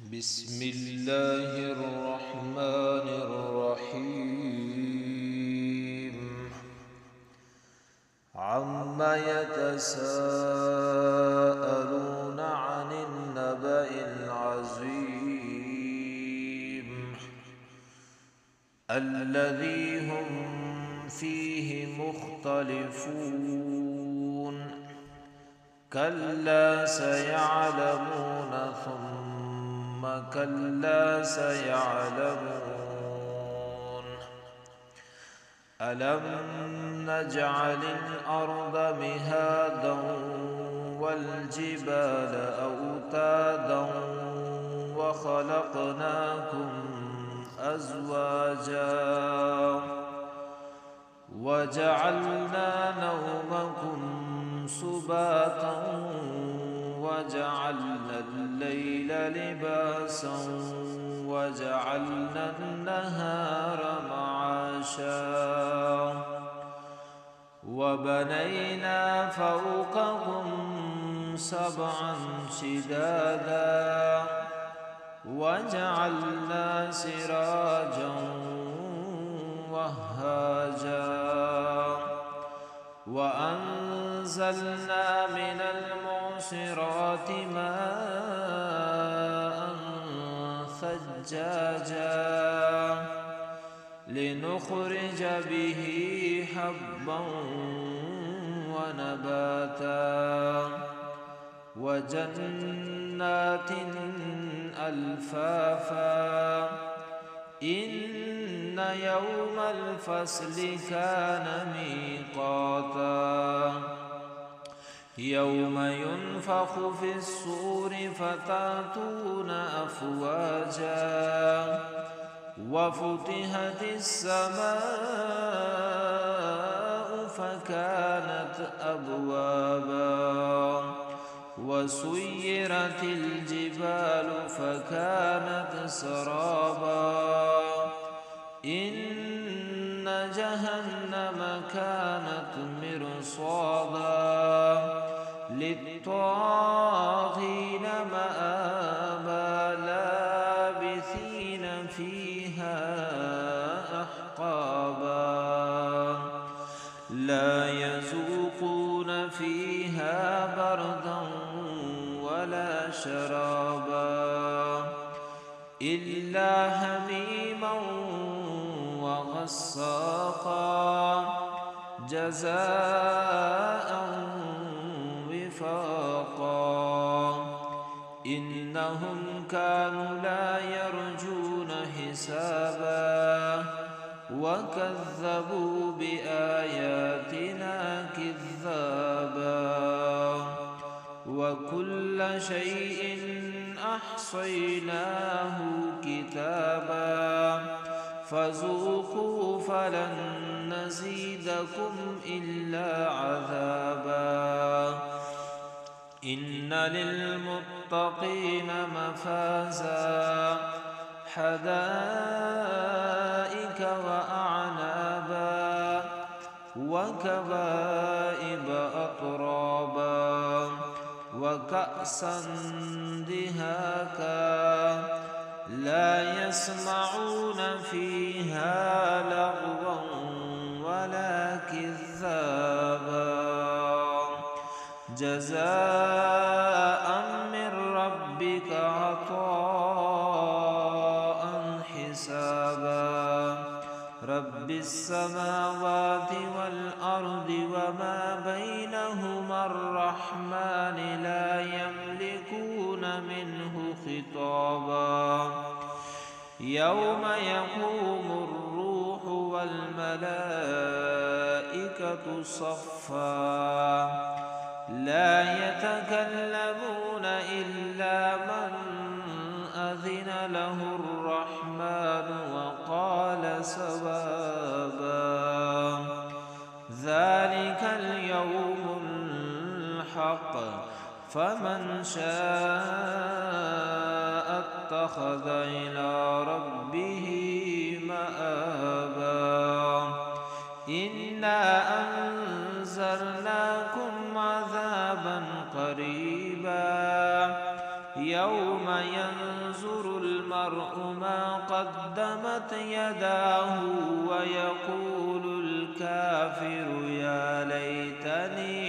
بسم الله الرحمن الرحيم عما يتساءلون عن النبأ العظيم الذي هم فيه مختلفون كلا سيعلمون ثم كلا سيعلمون ألم نجعل الأرض مهادا والجبال أوتادا وخلقناكم أزواجا وجعلنا نومكم سباتا وجعلنا الليل لباسا وجعلنا النهار معاشا وبنينا فوقكم سبعا شدادا وجعلنا سراجا وهاجا وأنزلنا من المعصرات ماء ثجاجا لنخرج به حبا ونباتا وجنات ألفافا إن يوم الفصل كان ميقاتا يوم ينفخ في الصور فتأتون أفواجا وفتحت السماء فكانت أبوابا وسيرت الجبال فكانت سرابا إن جهنم كانت مرصادا للطاغين مآبا لابثين فيها أحقابا لا يذوقون فيها بردا ولا شرابا إلا حميما وغساقا جزاء وفاقا إنهم كانوا لا يرجون حسابا وكذبوا بآياتنا كذابا وكل شيء أحصيناه كتابا فذوقوا فلن نزيدكم إلا عذابا إن للمتقين مفازا حدائق وأعنابا وكواعب أترابا وكأسا دهاقا لا يسمعون فيها لغوا ولا كذابا جزاء من ربك عطاء حسابا رب السماوات والأرض وما بينهما الرحمن لا يملكون منه خطابا يوم يقوم الروح والملائكة صفا لا يتكلمون إلا من أذن له الرحمن وقال صوابا ذلك اليوم الحق فمن شاء اتخذ إلى ربه مآبا إنا أنذرناكم عذابا قريبا يوم ينظر المرء ما قدمت يداه ويقول الكافر يا ليتني